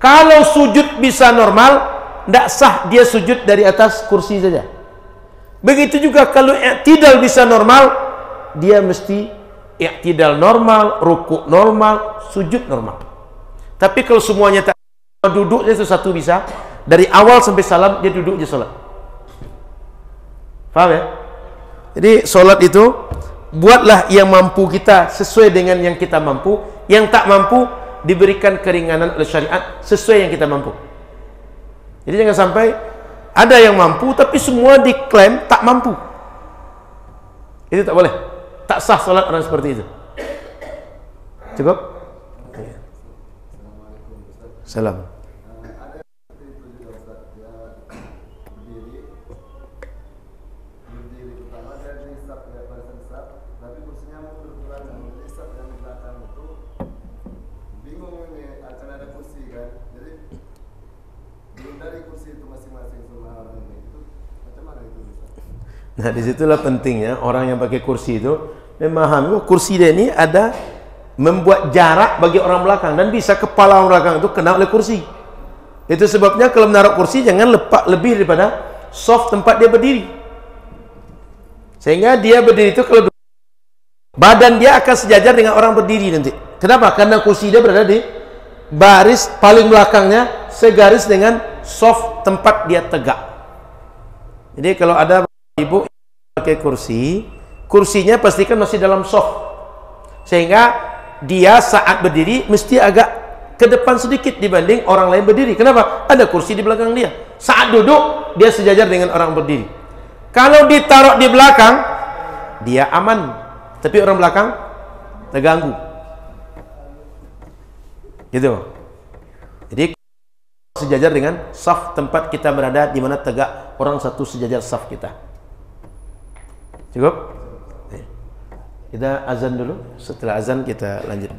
Kalau sujud bisa normal, tidak sah dia sujud dari atas kursi saja. Begitu juga kalau i'tidal bisa normal, dia mesti i'tidal normal, ruku normal, sujud normal. Tapi kalau semuanya tak, duduknya itu satu bisa, dari awal sampai salam dia duduk je solat. Paham ya? Jadi solat itu buatlah yang mampu kita sesuai dengan yang kita mampu, yang tak mampu diberikan keringanan oleh syariat sesuai yang kita mampu. Jadi jangan sampai ada yang mampu tapi semua diklaim tak mampu. Itu tak boleh. Tak sah solat orang seperti itu. Cukup? Salam. Nah, disitulah pentingnya orang yang pakai kursi itu memahami kursi dia ini ada membuat jarak bagi orang belakang dan bisa kepala orang belakang itu kena oleh kursi. Itu sebabnya kalau menaruh kursi jangan lepak lebih daripada soft tempat dia berdiri. Sehingga dia berdiri itu kalau badan dia akan sejajar dengan orang berdiri nanti. Kenapa? Karena kursi dia berada di baris paling belakangnya segaris dengan soft tempat dia tegak. Jadi kalau ada ibu pakai kursi, kursinya pastikan masih dalam soft, sehingga dia saat berdiri mesti agak ke depan sedikit dibanding orang lain berdiri. Kenapa? Ada kursi di belakang dia. Saat duduk dia sejajar dengan orang berdiri. Kalau ditaruh di belakang dia aman, tapi orang belakang terganggu gitu. Jadi sejajar dengan saf tempat kita berada, di mana tegak orang satu sejajar saf kita. Cukup? Kita azan dulu. Setelah azan kita lanjut.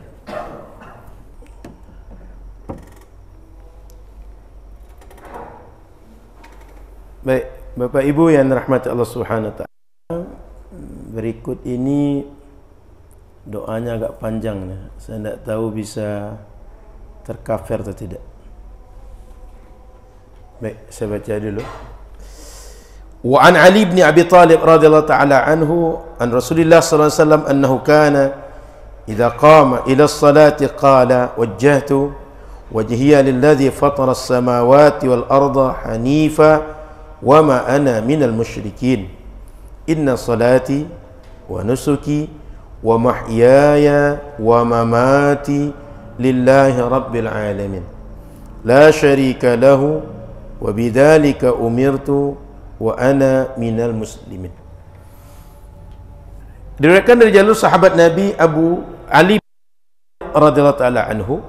Baik, Bapak Ibu yang dirahmati Allah Subhanahu wa taala, berikut ini doanya agak panjang ya. Saya tidak tahu bisa tercover atau tidak. Baik, saya baca dulu. Wa an Ali bin Abi Thalib radhiyallahu ta'ala anhu an Rasulillah sallallahu alaihi wasallam annahu kana idza qama ila as-salati qala wajjahtu wajhiya lilladhi fatara as-samawati wal arda hanifa wa ma ana minal musyrikin inna salati wa nusuki wa mahyaya wa mamati lillahi rabbil alamin la syarika lahu wa bidzalika umirtu wa ana minal muslimin. Diriwayatkan dari jalur sahabat Nabi Abu Ali radhiyallahu taala anhu,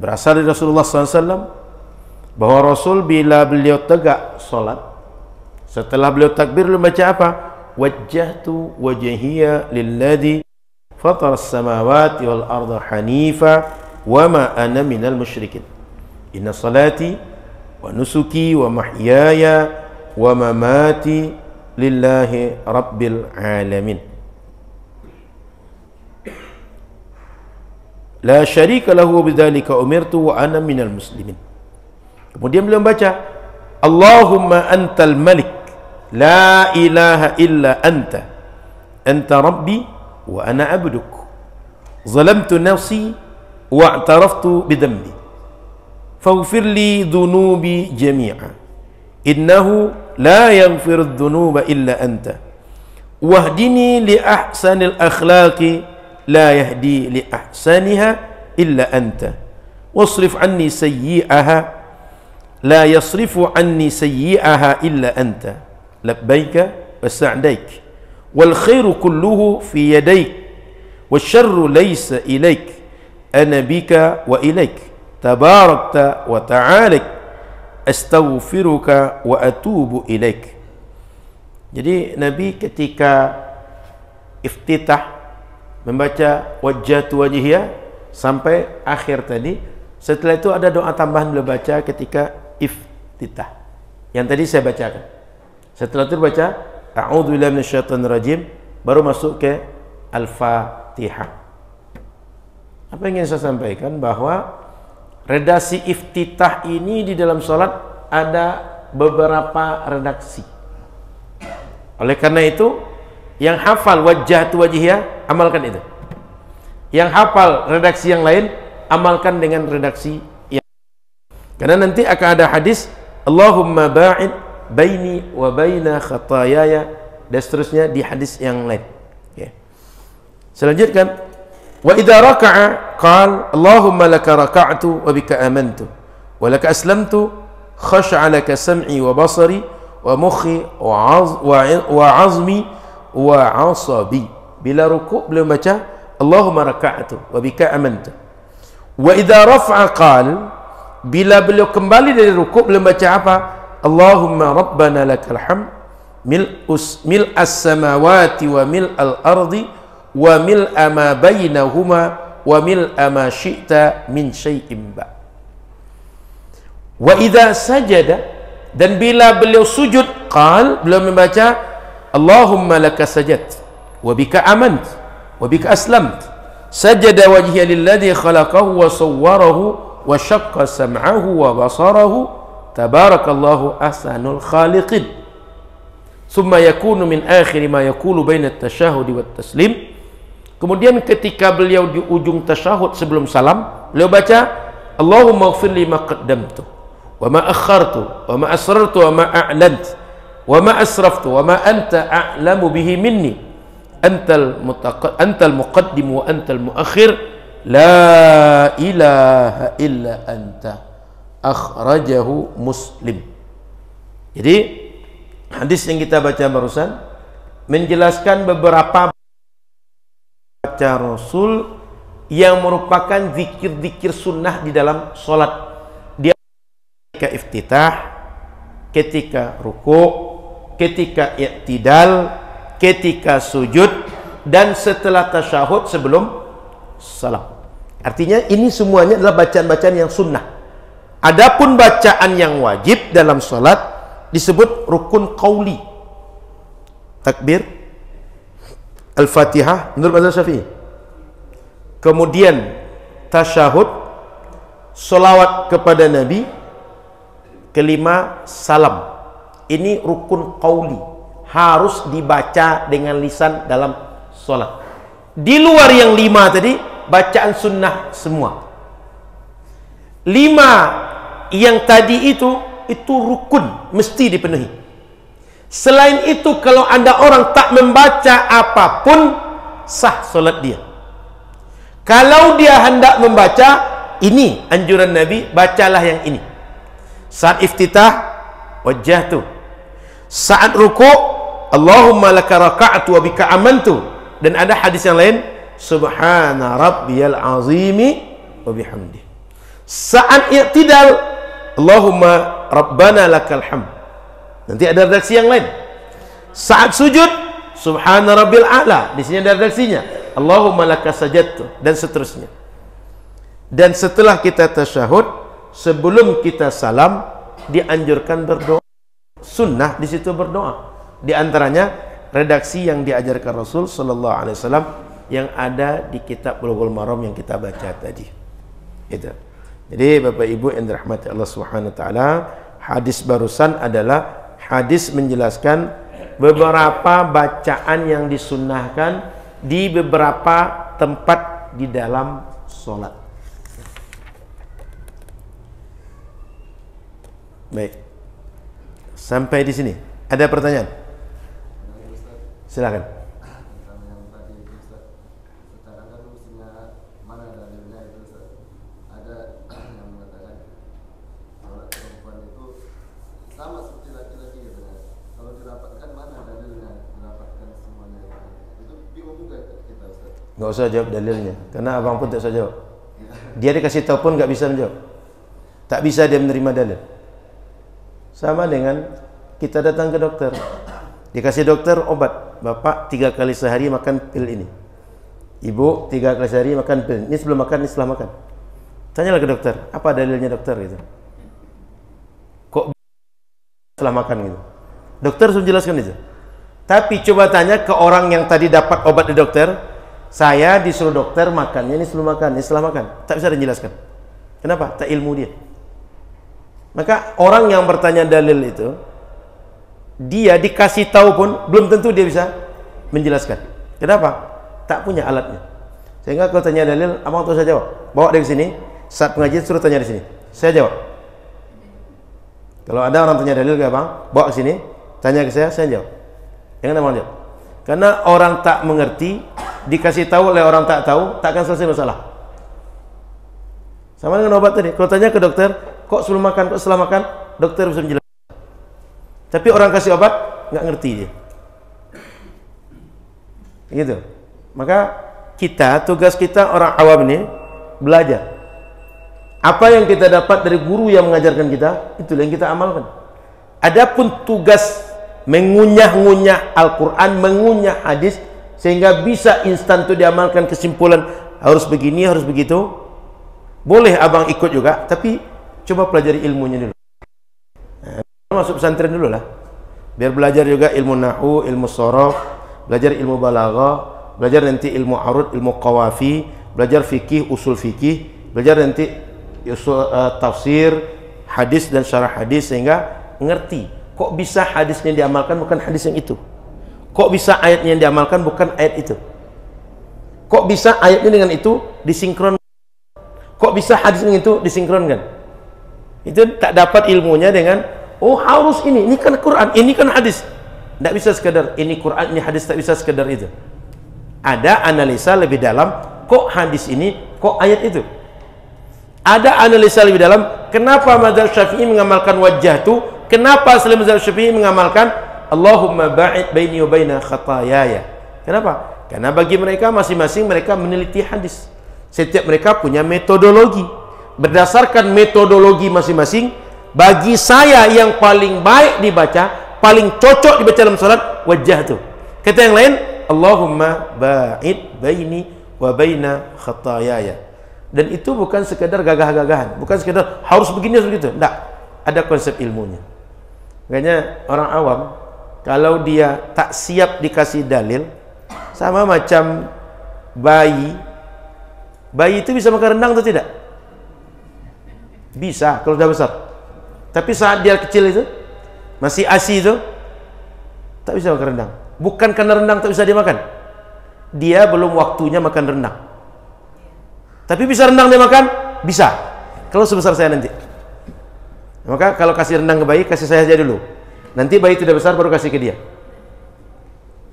berasal dari Rasulullah SAW, bahwa Rasul bila beliau tegak solat, setelah beliau takbir beliau baca apa? Wajjahtu wajhiya lilladzi fatara as-samawati wal arda hanifa wa ma ana minal musyrikin inna salati wa nusuki wa mahyaya wa mamati lillahi rabbil alamin la syarika lahu bidzalika umirtu wa ana minal muslimin. Kemudian beliau membaca Allahumma antal malik la ilaha illa anta anta rabbi wa ana abduk zalamtu nafsi wa i'taraftu bidambi faghfir li dhunubi jami'a innahu la yaghfiru dhunuba illa anta wahdini li ahsanil akhlaqi la yahdi li ahsaniha illa anta wasrif anni sayyi'aha la yasrifu anni sayyi'aha illa anta labbaika wa sa'daik wal khairu kulluhu fi yadayk wasyarru laysa ilayk ana bika wa ilayk tabarakta wa ta'alaik astaghfiruka wa atubu ilaik. Jadi Nabi ketika iftitah membaca wajjahtu wajhiya sampai akhir tadi, setelah itu ada doa tambahan beliau baca ketika iftitah yang tadi saya bacakan. Setelah itu baca a'udzu billahi minasyaitonir rajim, baru masuk ke Al-Fatihah. Apa yang ingin saya sampaikan bahwa redaksi iftitah ini di dalam sholat ada beberapa redaksi. Oleh karena itu, yang hafal wajjahtu wajhiya, amalkan itu. Yang hafal redaksi yang lain, amalkan dengan redaksi yang karena nanti akan ada hadis Allahumma ba'id baini wa baina khatayaya dan seterusnya di hadis yang lain. Okay. Selanjutnya wa idza raka'a qala Allahumma laka raka'tu wa bika amantu wa laka aslamtu khasha'a laka sam'i wa basari wa mukhi wa 'azmi wa 'asabi. Bila rukuk beliau baca Allahumma raka'tu wa bika amantu. Wa idza rafa'a qal, bila beliau kembali dari rukuk beliau baca apa? Allahumma rabbana lakal hamd mil'as samawati wa mil'al ardi wa mil'a ma bainahuma wa mil'a ma syi'ta min syai'in ba. Wa idza sajada, dan bila beliau sujud qal, beliau membaca Allahumma laka sajadtu wa bika amant wa bika aslamt sajada wajhiya lilladzi khalaqahu wa sawwarahu wa syaqqa sam'ahu wa basarahu tabarakallahu ahsanul khaliqin. Summa yakunu min akhir ma yaqulu baina at-tasyahudi wat taslim. Kemudian ketika beliau di ujung tasyahud sebelum salam, beliau baca Allahumma ighfir li ma qaddamtu wa ma akhartu wa ma asrartu wa ma a'lantu wa ma asraftu wa ma anta a'lamu bihi minni antal muqaddim wa antal muakhir la ilaha illa anta. Akhrajahu Muslim. Jadi hadis yang kita baca barusan menjelaskan beberapa baca Rasul yang merupakan zikir-zikir sunnah di dalam sholat. Dia ketika iftitah, ketika ruku', ketika i'tidal, ketika sujud, dan setelah tasyahud sebelum salam. Artinya ini semuanya adalah bacaan-bacaan yang sunnah. Adapun bacaan yang wajib dalam sholat disebut rukun qauli. Takbir, Al-Fatihah menurut mazhab Syafi'i. Kemudian tasyahud, solawat kepada Nabi, kelima salam. Ini rukun qauli, harus dibaca dengan lisan dalam sholat. Di luar yang 5 tadi bacaan sunnah semua. 5 yang tadi itu rukun, mesti dipenuhi. Selain itu, kalau ada orang tak membaca apapun, sah solat dia. Kalau dia hendak membaca, ini anjuran Nabi, bacalah yang ini. Saat iftitah, wajjahtu. Saat ruku', Allahumma laka raka'tu wa bika amantu. Dan ada hadis yang lain, subhana rabbiyal azimi wa bihamdi. Saat i'tidal, Allahumma rabbana lakal hamd. Nanti ada redaksi yang lain. Saat sujud, subhana rabbil a'la. Di sini ada redaksinya, Allahumma laka sajadtu, dan seterusnya. Dan setelah kita tasyahud, sebelum kita salam, dianjurkan berdoa. Sunnah di situ berdoa. Di antaranya redaksi yang diajarkan Rasul sallallahu alaihi wasallam yang ada di kitab Bulughul Maram yang kita baca tadi. Itu. Jadi Bapak Ibu yang dirahmati Allah Subhanahu wa taala, hadis barusan adalah hadis menjelaskan beberapa bacaan yang disunnahkan di beberapa tempat di dalam sholat. Baik. Sampai di sini. Ada pertanyaan? Silakan. Nggak usah jawab dalilnya, karena abang pun tak usah jawab. Dia dikasih tahu pun nggak bisa menjawab. Tak bisa dia menerima dalil. Sama dengan kita datang ke dokter, dikasih dokter obat, bapak 3 kali sehari makan pil ini, ibu 3 kali sehari makan pil ini, sebelum makan, ini setelah makan. Tanyalah ke dokter, apa dalilnya dokter gitu. Kok setelah makan gitu? Dokter sudah jelaskan itu. Tapi coba tanya ke orang yang tadi dapat obat di dokter, saya disuruh dokter makannya ini sebelum makan, ini setelah makan. Tak bisa dijelaskan. Kenapa? Tak ilmu dia. Maka orang yang bertanya dalil itu, dia dikasih tahu pun belum tentu dia bisa menjelaskan. Kenapa? Tak punya alatnya. Sehingga kalau tanya dalil, abang tuh saya jawab. Bawa dari sini, saat pengajian suruh tanya di sini. Saya jawab. Kalau ada orang tanya dalil ke abang, bawa ke sini, tanya ke saya jawab. Jangan abang jawab. Karena orang tak mengerti, dikasih tahu oleh orang tak tahu, tak akan selesai masalah. Sama dengan obat tadi. Kalau tanya ke dokter, kok sebelum makan, kok setelah makan, dokter bisa menjelaskan. Tapi orang kasih obat, nggak ngerti dia. Gitu. Maka tugas kita orang awam ini belajar. Apa yang kita dapat dari guru yang mengajarkan kita, itulah yang kita amalkan. Adapun tugas mengunyah-ngunyah Al-Quran, mengunyah hadis, sehingga bisa instan itu diamalkan, kesimpulan harus begini, harus begitu. Boleh abang ikut juga, tapi coba pelajari ilmunya dulu. Masuk pesantren dulu lah, biar belajar juga ilmu nahu, ilmu sorof, belajar ilmu balaghah, belajar nanti ilmu arud, ilmu qawafi, belajar fikih, usul fikih, belajar nanti usul tafsir, hadis dan syarah hadis, sehingga ngerti kok bisa hadisnya diamalkan bukan hadis yang itu, kok bisa ayatnya yang diamalkan bukan ayat itu, kok bisa ayatnya dengan itu disinkronkan, kok bisa hadisnya itu disinkronkan. Itu tak dapat ilmunya dengan oh harus ini kan Quran, ini kan hadis. Tidak bisa sekedar ini Quran, ini hadis, tak bisa sekedar itu. Ada analisa lebih dalam, kok hadis ini, kok ayat itu. Ada analisa lebih dalam, kenapa mazhab Syafi'i mengamalkan wajah itu, kenapa selain mazhab Syafi'i mengamalkan Allahumma ba'id baini wa baina khatayaya. Kenapa? Karena bagi mereka masing-masing mereka meneliti hadis. Setiap mereka punya metodologi. Berdasarkan metodologi masing-masing, bagi saya yang paling baik dibaca, paling cocok dibaca dalam salat wajah itu. Kata yang lain, Allahumma ba'id baini wa baina khatayaya. Dan itu bukan sekedar gagah-gagahan, bukan sekedar harus begini harus begitu. Tidak, ada konsep ilmunya. Makanya orang awam kalau dia tak siap dikasih dalil, sama macam bayi. Bayi itu bisa makan rendang atau tidak? Bisa kalau sudah besar. Tapi saat dia kecil itu, masih ASI itu, tak bisa makan rendang. Bukan karena rendang tak bisa dimakan, dia belum waktunya makan rendang. Tapi bisa rendang dia makan? Bisa. Kalau sebesar saya nanti. Maka kalau kasih rendang ke bayi, kasih saya aja dulu. Nanti bayi tidak besar baru kasih ke dia.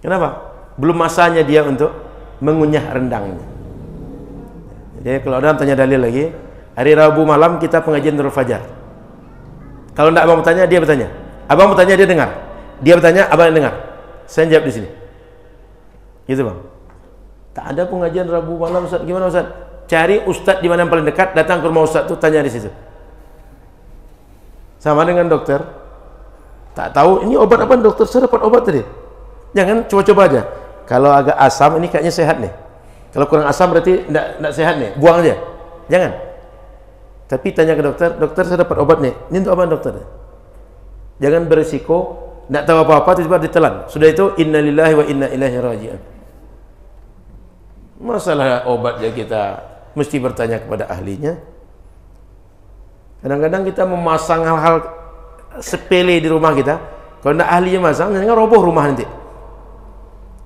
Kenapa? Belum masanya dia untuk mengunyah rendangnya. Jadi kalau ada tanya dalil lagi, hari Rabu malam kita pengajian Nurul Fajar. Kalau tidak abang bertanya, dia bertanya. Abang bertanya, dia dengar. Dia bertanya, abang yang dengar. Saya jawab di sini. Gitu bang. Tak ada pengajian Rabu malam, Ustaz. Gimana Ustaz? Cari ustaz di mana yang paling dekat, datang ke rumah ustaz itu, tanya di situ. Sama dengan dokter. Tak tahu ini obat apa dokter, saya dapat obat tadi. Jangan coba-coba aja. Kalau agak asam ini kayaknya sehat nih. Kalau kurang asam berarti tidak sehat nih, buang aja. Jangan. Tapi tanya ke dokter, dokter saya dapat obat nih. Ini untuk apa dokter? Jangan berisiko, tidak tahu apa-apa tiba-tiba ditelan. Sudah itu innalillahi wa inna ilaihi raji'un. Masalah obat ya kita mesti bertanya kepada ahlinya. Kadang-kadang kita memasang hal-hal sepele di rumah kita, kalau tidak ahlinya masang, jangan roboh rumah nanti.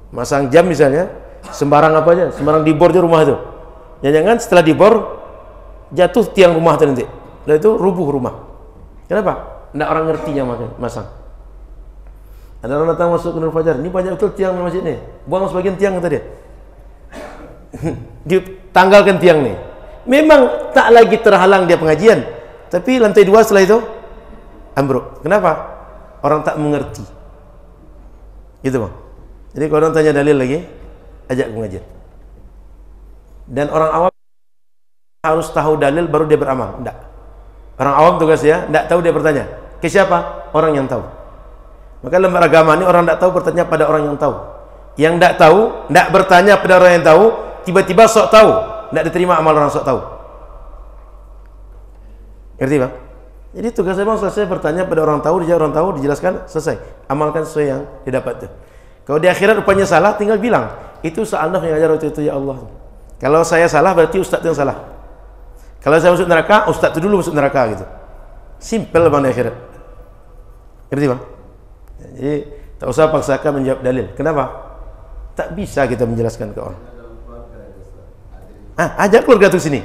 Masang jam misalnya, sembarang apa aja, sembarang dibor di rumah itu. Jangan setelah dibor jatuh tiang rumah itu nanti. Lalu itu rubuh rumah. Kenapa? Tidak orang ngertinya masang. Ada orang datang masuk ke Nurul Fajar, ini banyak betul tiang di masjid nih. Buang sebagian tiang kata dia. Ditanggalkan tiang nih. Memang tak lagi terhalang dia pengajian, tapi lantai 2 setelah itu ambruk. Kenapa? Orang tak mengerti. Gitu bang. Jadi kalau orang tanya dalil lagi, ajak pengajian. Dan orang awam harus tahu dalil baru dia beramal. Tidak. Orang awam tugasnya tidak tahu dia bertanya. Ke siapa? Orang yang tahu. Maka lembaga agama ini orang tidak tahu bertanya pada orang yang tahu. Yang tidak tahu tidak bertanya pada orang yang tahu. Tiba-tiba sok tahu, tidak diterima amal orang sok tahu. Ngerti bang? Jadi tugas saya bang selesai bertanya pada orang tahu, dijawab orang tahu, dijelaskan, selesai. Amalkan sesuai yang didapat itu. Kalau di akhirat rupanya salah, tinggal bilang, itu Sa'anaf yang ajar waktu itu ya Allah. Kalau saya salah, berarti ustaz itu yang salah. Kalau saya masuk neraka, ustaz itu dulu masuk neraka gitu. Simple bang di akhirat. Ngerti bang? Jadi tak usah paksakan menjawab dalil. Kenapa? Tak bisa kita menjelaskan ke orang. Ajak keluarga tu sini.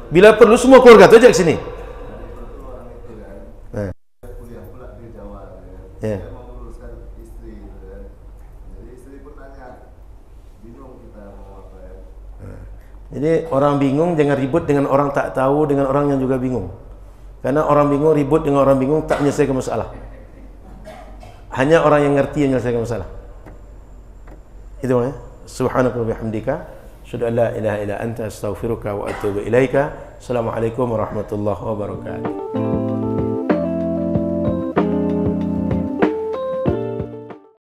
Bila perlu semua keluarga tu ajak ke sini. Kuliah pula di Jawa. Ya. Saya mau meluruskan istri. Jadi istri pun tanya, bingung kita mau apa ya. Jadi orang bingung jangan ribut dengan orang tak tahu, dengan orang yang juga bingung. Karena orang bingung ribut dengan orang bingung tak menyelesaikan masalah. Hanya orang yang ngerti yang menyelesaikan masalah. Itu ya. Subhanaka wa bihamdika Asyhadu an la ilaha illa anta astaghfiruka wa atubu ilaika. Assalamualaikum warahmatullahi wabarakatuh.